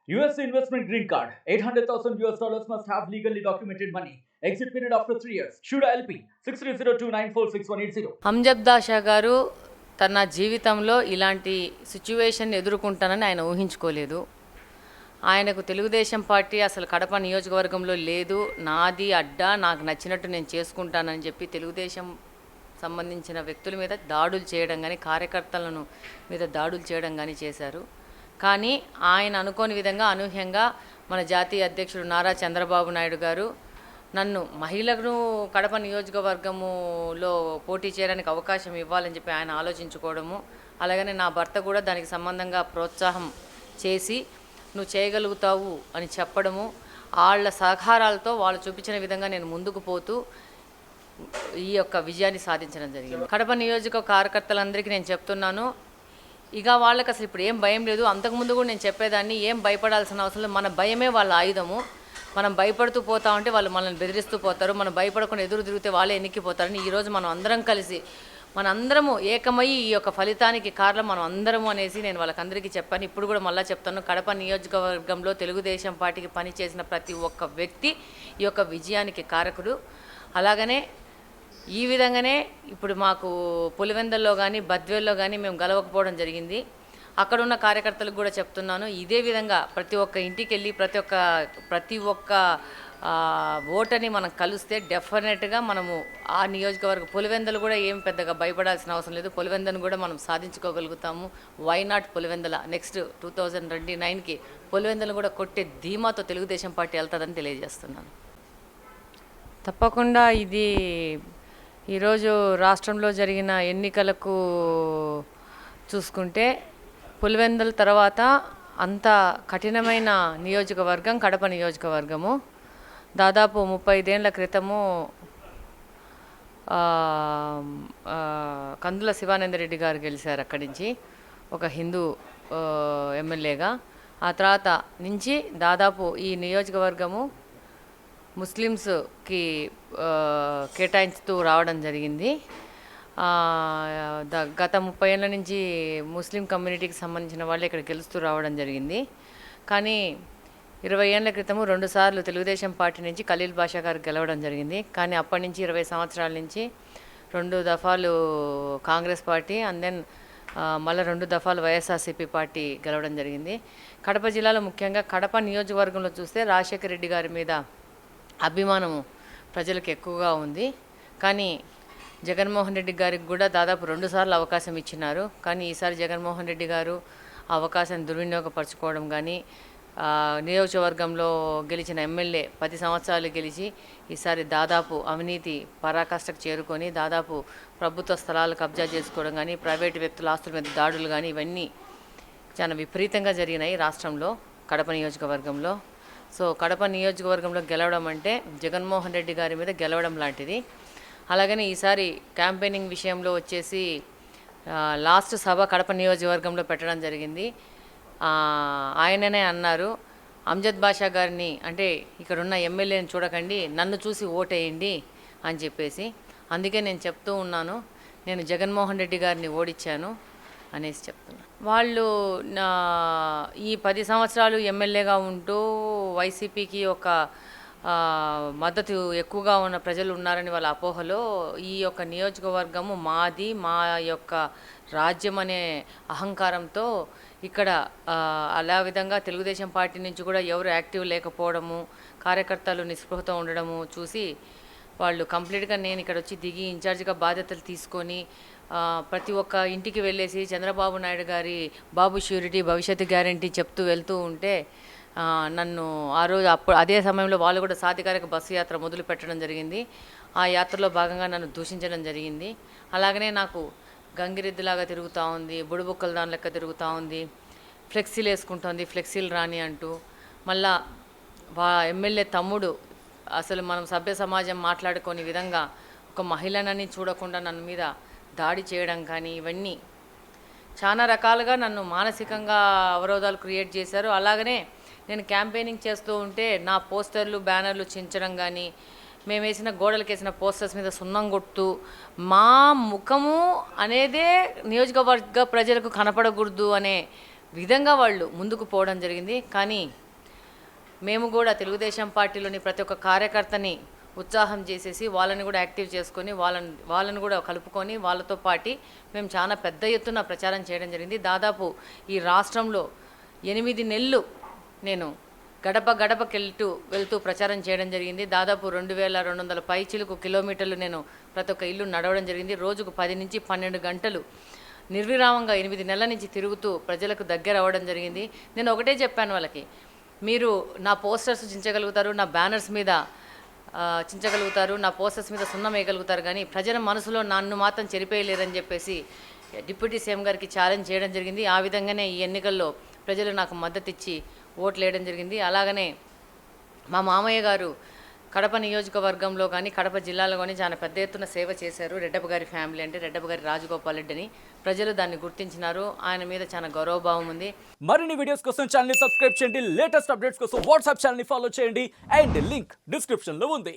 US investment green card. $800,000 must have legally documented money. Exit period after 3 years. Shuda LP 6302946180. Amjad దాషా గారు తన జీవితంలో ఇలాంటి situation ఎదుర్కొంటానని ఆయన ఊహించుకోలేదు. ఆయనకు తెలుగుదేశం పార్టీ అసలు కడప నియోజకవర్గంలో లేదు, నాది అడ్డా, నాకు నచ్చినట్టు నేను చేసుకుంటానని చెప్పి తెలుగుదేశం సంబంధించిన వ్యక్తుల మీద దాడులు చేయడం కానీ, కార్యకర్తలను మీద దాడులు చేయడం కానీ చేశారు. కానీ ఆయన అనుకోని విధంగా అనూహ్యంగా మన జాతీయ అధ్యక్షుడు నారా చంద్రబాబు నాయుడు గారు నన్ను మహిళను కడప నియోజకవర్గములో పోటీ చేయడానికి అవకాశం ఇవ్వాలని చెప్పి ఆయన ఆలోచించుకోవడము, అలాగనే నా భర్త కూడా దానికి సంబంధంగా ప్రోత్సాహం చేసి నువ్వు చేయగలుగుతావు అని చెప్పడము, వాళ్ళ సహకారాలతో వాళ్ళు చూపించిన విధంగా నేను ముందుకు పోతూ ఈ యొక్క విజయాన్ని సాధించడం జరిగింది. కడప నియోజక కార్యకర్తలందరికీ నేను చెప్తున్నాను, ఇక వాళ్ళకి అసలు ఇప్పుడు ఏం భయం లేదు. అంతకుముందు కూడా నేను చెప్పేదాన్ని, ఏం భయపడాల్సిన అవసరం లేదు. మన భయమే వాళ్ళ ఆయుధము. మనం భయపడుతూ పోతా ఉంటే వాళ్ళు మనల్ని బెదిరిస్తూ పోతారు, మనం భయపడకుండా ఎదురు తిరిగితే వాళ్ళే ఎన్నికిపోతారని ఈరోజు మనం అందరం కలిసి మనందరము ఏకమై ఈ యొక్క ఫలితానికి కారణం మనం అందరము అనేసి నేను వాళ్ళకందరికీ చెప్పాను. ఇప్పుడు కూడా మళ్ళీ చెప్తాను, కడప నియోజకవర్గంలో తెలుగుదేశం పార్టీకి పనిచేసిన ప్రతి ఒక్క వ్యక్తి ఈ యొక్క విజయానికి కారకుడు. అలాగనే ఈ విధంగానే ఇప్పుడు మాకు పులివెందల్లో కానీ బద్వేల్లో కానీ మేము గెలవకపోవడం జరిగింది. అక్కడున్న కార్యకర్తలకు కూడా చెప్తున్నాను, ఇదే విధంగా ప్రతి ఒక్క ఇంటికి వెళ్ళి ప్రతి ఒక్క ఓటని మనం కలిస్తే డెఫినెట్గా మనము ఆ నియోజకవర్గ పులివెందలు కూడా ఏం పెద్దగా భయపడాల్సిన అవసరం లేదు. పులివెందను కూడా మనం సాధించుకోగలుగుతాము. Why not Pulivendula? నెక్స్ట్ 2029కి పులివెందలు కూడా కొట్టే ధీమాతో తెలుగుదేశం పార్టీ వెళ్తుందని తెలియజేస్తున్నాను. తప్పకుండా ఇది ఈరోజు రాష్ట్రంలో జరిగిన ఎన్నికలకు చూసుకుంటే పులివెందుల తర్వాత అంత కఠినమైన నియోజకవర్గం కడప నియోజకవర్గము. దాదాపు 35 ఏళ్ల క్రితము కందుల శివానందరెడ్డి గారు గెలిచారు అక్కడి నుంచి ఒక హిందూ ఎమ్మెల్యేగా. ఆ తర్వాత నుంచి దాదాపు ఈ నియోజకవర్గము ముస్లిమ్స్కి కేటాయించుతూ రావడం జరిగింది. గత 30 ఏళ్ళ నుంచి ముస్లిం కమ్యూనిటీకి సంబంధించిన వాళ్ళు ఇక్కడ గెలుస్తూ రావడం జరిగింది. కానీ 20 ఏళ్ల క్రితము 2 సార్లు తెలుగుదేశం పార్టీ నుంచి ఖలీల్ బాషా గారు గెలవడం జరిగింది. కానీ అప్పటి నుంచి 20 సంవత్సరాల నుంచి 2 దఫాలు కాంగ్రెస్ పార్టీ అండ్ దెన్ మళ్ళీ 2 దఫాలు వైఎస్ఆర్సీపీ పార్టీ గెలవడం జరిగింది. కడప జిల్లాలో ముఖ్యంగా కడప నియోజకవర్గంలో చూస్తే రాజశేఖర రెడ్డి గారి మీద అభిమానము ప్రజలకు ఎక్కువగా ఉంది. కానీ జగన్మోహన్ రెడ్డి గారికి కూడా దాదాపు 2 సార్లు అవకాశం ఇచ్చినారు. కానీ ఈసారి జగన్మోహన్ రెడ్డి గారు ఆ అవకాశాన్ని దుర్వినియోగపరచుకోవడం కానీ, నియోజకవర్గంలో గెలిచిన ఎమ్మెల్యే 10 సంవత్సరాలు గెలిచి ఈసారి దాదాపు అవినీతి పరాకాష్ఠకు చేరుకొని దాదాపు ప్రభుత్వ స్థలాలు కబ్జా చేసుకోవడం కానీ, ప్రైవేటు వ్యక్తుల ఆస్తుల మీద దాడులు కానీ ఇవన్నీ చాలా విపరీతంగా జరిగినాయి రాష్ట్రంలో కడప నియోజకవర్గంలో. సో కడప నియోజకవర్గంలో గెలవడం అంటే జగన్మోహన్ రెడ్డి గారి మీద గెలవడం లాంటిది. అలాగని ఈసారి క్యాంపెయినింగ్ విషయంలో వచ్చేసి లాస్ట్ సభ కడప నియోజకవర్గంలో పెట్టడం జరిగింది. ఆయననే అన్నారు, అంజద్ బాషా గారిని అంటే ఇక్కడున్న ఎమ్మెల్యేని చూడకండి, నన్ను చూసి ఓటేయండి అని చెప్పేసి. అందుకే నేను చెప్తూ ఉన్నాను, నేను జగన్మోహన్ రెడ్డి గారిని ఓడించాను అనేసి చెప్తున్నాను. వాళ్ళు ఈ 10 సంవత్సరాలు ఎమ్మెల్యేగా ఉంటూ వైసీపీకి ఒక మద్దతు ఎక్కువగా ఉన్న ప్రజలు ఉన్నారని వాళ్ళ అపోహలో ఈ యొక్క నియోజకవర్గము మాది, మా యొక్క రాజ్యం అనే అహంకారంతో ఇక్కడ అలా విధంగా తెలుగుదేశం పార్టీ నుంచి కూడా ఎవరు యాక్టివ్ లేకపోవడము, కార్యకర్తలు నిస్పృహతో ఉండడము చూసి వాళ్ళు కంప్లీట్గా నేను ఇక్కడ వచ్చి దిగి ఇన్ఛార్జిగా బాధ్యతలు తీసుకొని ప్రతి ఒక్క ఇంటికి వెళ్ళేసి చంద్రబాబు నాయుడు గారి బాబు ష్యూరిటీ భవిష్యత్తు గ్యారంటీ చెప్తూ వెళ్తూ ఉంటే నన్ను ఆ రోజు అదే సమయంలో వాళ్ళు కూడా సాధికారిక బస్సు యాత్ర మొదలు పెట్టడం జరిగింది. ఆ యాత్రలో భాగంగా నన్ను దూషించడం జరిగింది. అలాగనే నాకు గంగిరెద్దులాగా తిరుగుతూ ఉంది, బుడుబుక్కల దాని లెక్క తిరుగుతూ ఉంది, ఫ్లెక్సీలు వేసుకుంటుంది, ఫ్లెక్సీలు రాని అంటూ. మళ్ళా ఎమ్మెల్యే తమ్ముడు అసలు మనం సభ్య సమాజం మాట్లాడుకోని విధంగా ఒక మహిళనని చూడకుండా నన్ను మీద దాడి చేయడం కానీ ఇవన్నీ చాలా రకాలుగా నన్ను మానసికంగా అవరోధాలు క్రియేట్ చేశారు. అలాగనే నేను క్యాంపెయినింగ్ చేస్తూ ఉంటే నా పోస్టర్లు బ్యానర్లు చించడం కానీ, మేము వేసిన గోడలకు వేసిన పోస్టర్స్ మీద సున్నం కొడుతూ మా ముఖము అనేదే నియోజకవర్గ ప్రజలకు కనపడకూడదు అనే విధంగా వాళ్ళు ముందుకు పోవడం జరిగింది. కానీ మేము కూడా తెలుగుదేశం పార్టీలోని ప్రతి ఒక్క కార్యకర్తని ఉత్సాహం చేసేసి వాళ్ళని కూడా యాక్టివ్ చేసుకొని వాళ్ళని కూడా కలుపుకొని వాళ్ళతో పాటు మేము చాలా పెద్ద ఎత్తున ప్రచారం చేయడం జరిగింది. దాదాపు ఈ రాష్ట్రంలో 8 నెలలు నేను గడప గడపకెళ్తూ వెళ్తూ ప్రచారం చేయడం జరిగింది. దాదాపు 2200 పైచిలుకు కిలోమీటర్లు నేను ప్రతి ఒక్క ఇల్లు నడవడం జరిగింది. రోజుకు 10 నుంచి 12 గంటలు నిర్విరామంగా 8 నెలల నుంచి తిరుగుతూ ప్రజలకు దగ్గర అవ్వడం జరిగింది. నేను ఒకటే చెప్పాను వాళ్ళకి, మీరు నా పోస్టర్స్ చించగలుగుతారు, నా బ్యానర్స్ మీద చించగలుగుతారు, నా పోస్టర్స్ మీద సున్నం వేయగలుగుతారు, కానీ ప్రజల మనసులో నన్ను మాత్రం చెరిపేయలేరని చెప్పేసి డిప్యూటీ సీఎం గారికి ఛాలెంజ్ చేయడం జరిగింది. ఆ విధంగానే ఈ ఎన్నికల్లో ప్రజలు నాకు మద్దతు ఇచ్చి ఓట్లు వేయడం జరిగింది. అలాగనే మా మామయ్య గారు కడప నియోజకవర్గంలో కానీ కడప జిల్లాలో కానీ చాలా పెద్ద ఎత్తున సేవ చేశారు. రెడ్డప్ప గారి ఫ్యామిలీ అంటే రెడ్డప్ప గారి రాజగోపాల్ రెడ్డి అని ప్రజలు దాన్ని గుర్తించినారు. ఆయన మీద చాలా గౌరవభావం ఉంది. మరిన్ని వీడియోస్ కోసం ఛానల్ ని సబ్స్క్రైబ్ చేయండి, లేటెస్ట్ అప్డేట్స్ కోసం వాట్సాప్ ఛానల్ ని ఫాలో చేయండి అండ్ లింక్ డిస్క్రిప్షన్ లో ఉంది.